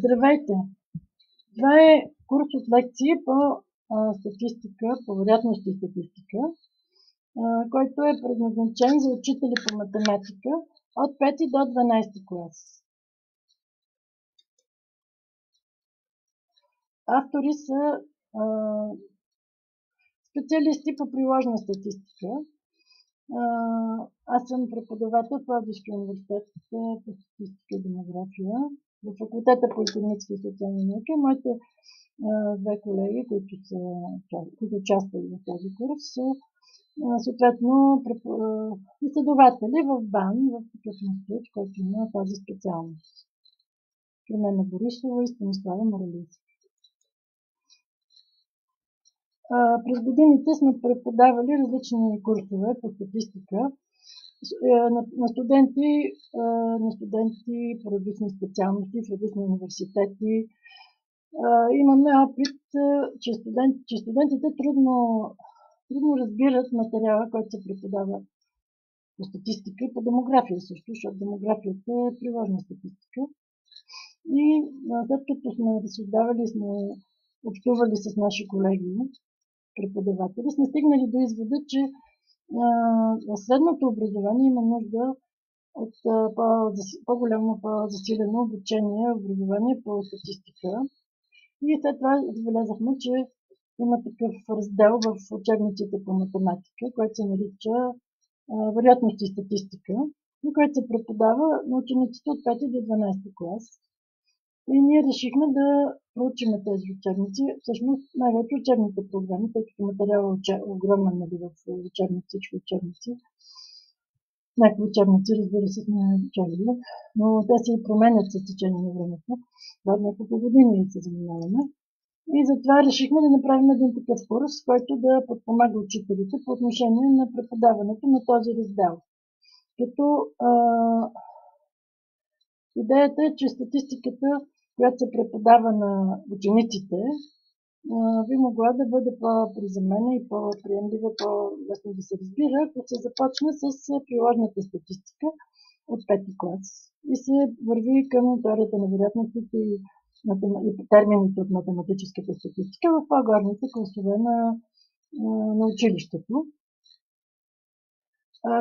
Здравейте! Това е курс от лекции по статистика, по вероятност и статистика, който е предназначен за учители по математика от 5 до 12 клас. Автори са специалисти по приложна статистика. Аз съм преподавател в Пловдивския университет по статистика и демография в факултета по икономически и социални науки. Моите две колеги, които участвали в този курс, са съответно изследователи в БАН, в такъв институт, който има тази специалност. Кремена Борисова и Станислава Моралийска. През годините сме преподавали различни курсове по статистика на студенти по различни специалности в различни университети. Имаме опит, че студентите трудно разбират материала, който се преподава по статистика и по демография също, защото демографията е приложна статистика. И след като сме разсъждавали, сме общували с наши колеги, преподаватели, сме стигнали до извода, че в средното образование има нужда от по-голямо, по-засилено образование по статистика. И след това забелязахме, че има такъв раздел в учебниците по математика, който се нарича вероятност и статистика, и който се преподава на учениците от 5 до 12 клас. И ние решихме да проучим тези учебници, всъщност най-вече учебните програми, тъй като материалът е огромен в всички учебници. Някои учебници, разбира се, сме чели, но те се и променят с течение на времето. Това няколко години се занимаваме. И затова решихме да направим един такъв курс, който да подпомага учителите по отношение на преподаването на този раздел. Като идеята е, че статистиката, която се преподава на учениците, би могла да бъде по-приземена и по-приемлива, по-лесно да се разбира, ако се започне с приложната статистика от 5 клас и се върви към теорията на вероятностите и термините от математическата статистика в по-горните класове на училището.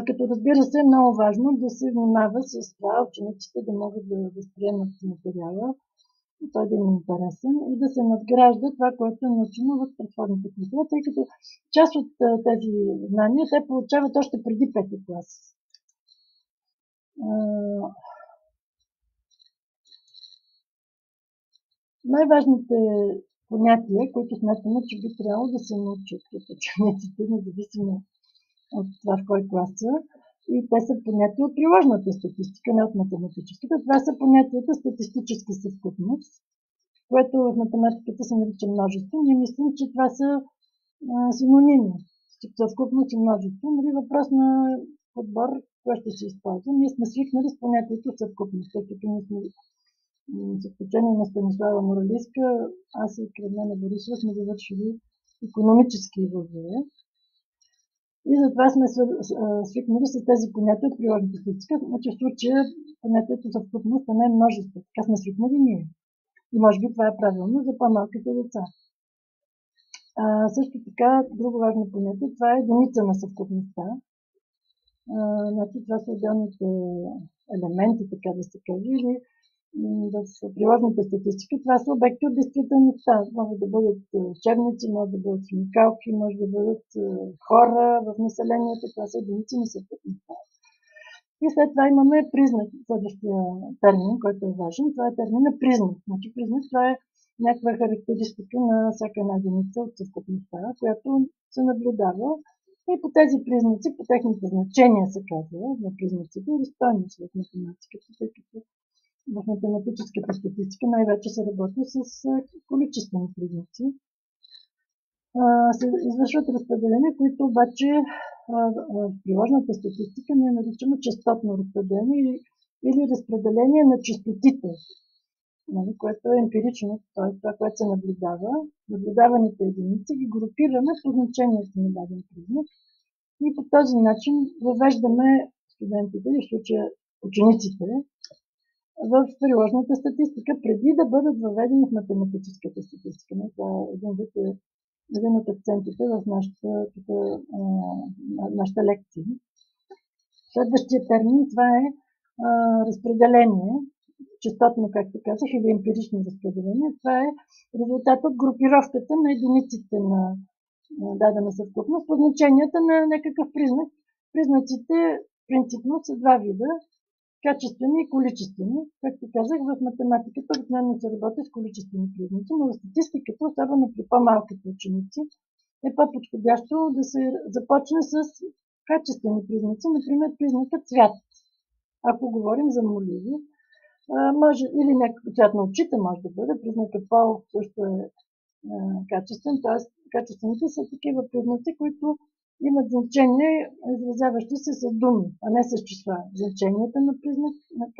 Като разбира се е много важно да се внимава с това учениците да могат да възприемат материала, той да им е интересен и да се надгражда това, което е научено в предходните класове, тъй като част от тези знания те получават още преди 5 клас. Най-важните понятия, които смятаме, че би трябвало да се научат от учениците, независимо от това в кой клас са, и те са понятия от приложната статистика, не от математическата. Това са понятията статистическа съвкупност, което в математиката се нарича множество. Ние мислим, че това са синоними. Съвкупност и множество. Нали, въпрос на подбор, кое ще се използва. Ние сме свикнали с понятието съвкупност, тъй като ние сме с изключение на Станислава Моралийска, аз и Кремена Борисова сме завършили икономически вузове. И затова сме свикнали с тези понятия от приложната статистика. Значи в случая понятието съвкупност, а не множество. Така сме свикнали ние. И може би това е правилно за по-малките деца. Също така, друго важно понятие, това е единица на съвкупността. Значи, това са отделните елементи, така да се каже, или в приложната статистика, това са обекти от действителността. Могат да бъдат учебници, могат да бъдат химикалки, може да бъдат хора в населението, това са единици на съвкупността. И след това имаме признак, следващия термин, който е важен, това е термина признак. Значи признак това е някаква характеристика на всяка една единица от съвкупността, която се наблюдава. И по тези признаци, по техните значения се казва на признаците или стойност в математиката, тъй като в математическата статистика най-вече се работи с количествени признаци. Се извършват разпределения, които обаче в приложната статистика ние наричаме честотно разпределение или разпределение на честотите, което е емпирично, т.е. това, което се наблюдава. Наблюдаваните единици ги групираме по значението на даден признак и по този начин въвеждаме студентите, в случая учениците, в приложната статистика, преди да бъдат въведени в математическата статистика. Това е един от акцентите в нашата лекция. Следващия термин, това е разпределение, частотно, както казах, или емпирично разпределение. Това е резултат от групировката на единиците на дадена съвкупност по значенията на някакъв признак. Признаците принципно са два вида – качествени и количествени. Както казах, в математиката обикновено се работи с количествени признаци, но в статистиката, особено при по-малките ученици, е по-подходящо да се започне с качествени признаци, например признака цвят. Ако говорим за моливи, може или някакъв цвят на очите може да бъде, признака пол също е качествен, т.е. качествените са такива признаци, които имат значение, изразяващи се с думи, а не с числа. Значенията на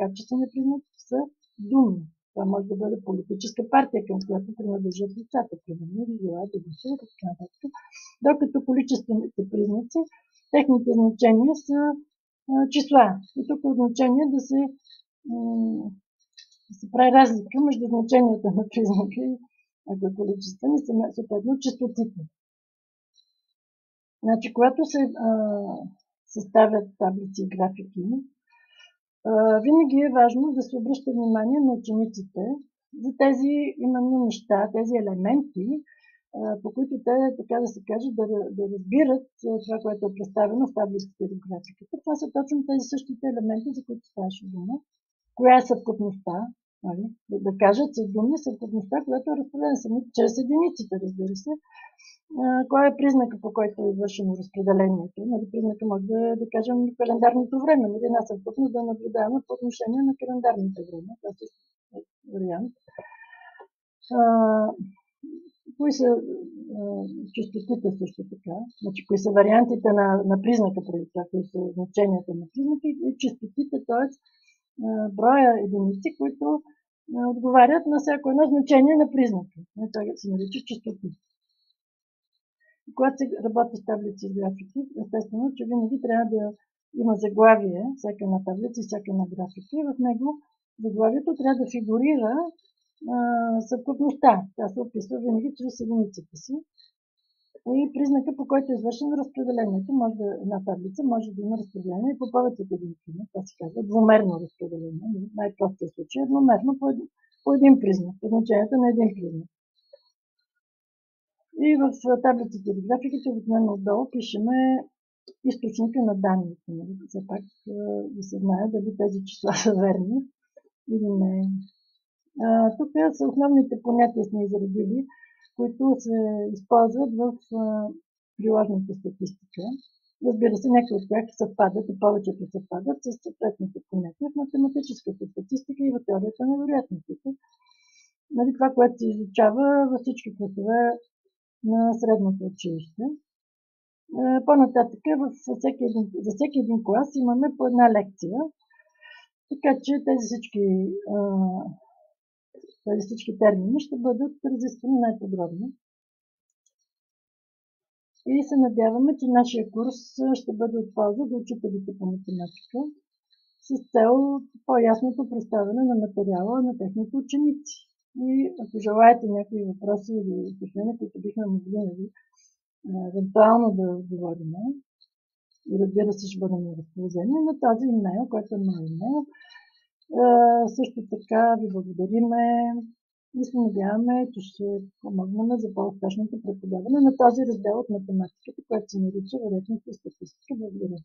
качествения признак са думи. Това може да бъде политическа партия, към която принадлежат лицата, примерно, или желаят да гласуват и така нататък. Докато количествените признаци, техните значения са числа. И тук е значение да се прави разлика между значенията на признака и ако е количествени, съответно честотите. Значи, когато се съставят таблици и графики, винаги е важно да се обръща внимание на учениците за тези именно неща, тези елементи, по които те, така да се каже, да разбират това, което е представено в таблиците и графиката. Това са точно тези същите елементи, за които ставаше дума. Коя е съвкупността? Да кажат с думи съвкупността, която е разпределена сами чрез единиците, разбира се. Кой е признака, по който е извършено разпределението? Признака може да кажем календарното време. Една съвкупност да наблюдаваме по отношение на календарното време. Това е вариант. Кои са честотите също така? Значи, кои са вариантите на признака, преди това, кои са значенията на признака и честотите, т.е. броя единици, които отговарят на всяко едно значение на признака. Това се нарича честоти. Когато се работи с таблици и графики, естествено, че винаги трябва да има заглавие, всяка една таблица и всяка една графика, и в него заглавието трябва да фигурира съвкупността. Тя се описва винаги чрез единиците си. И признака, по който е извършено разпределението, една таблица може да има разпределение и по повече от един признак. Това се казва двумерно разпределение. Най-простия случай е двумерно по един признак, по значението на един признак. И в таблиците или графиките обикновено отдолу пишеме източника на данните. Все пак да се знае дали тези числа са верни или не. Тук са основните понятия сме изредили, които се използват в приложната статистика. Разбира се, някои от тях съвпадат и повечето съвпадат с съответните понятия в математическата статистика и в теорията на вероятностите. Това, което се изучава във всички класове на средното училище. По-нататък за всеки един клас имаме по една лекция, така че тези всички термини ще бъдат разисквани най-подробно. И се надяваме, че нашия курс ще бъде от полза за учителите по математика с цел по-ясното представяне на материала на техните ученици. И ако желаете някои въпроси или уточнения, които бихме могли евентуално да отговорим, и разбира се, ще бъдем на разположение на този имейл, който е моят имейл. Също така ви благодариме и се надяваме, че ще помогнем за по-успешното преподаване на този раздел от математиката, който се нарича вероятност и статистика. Благодаря.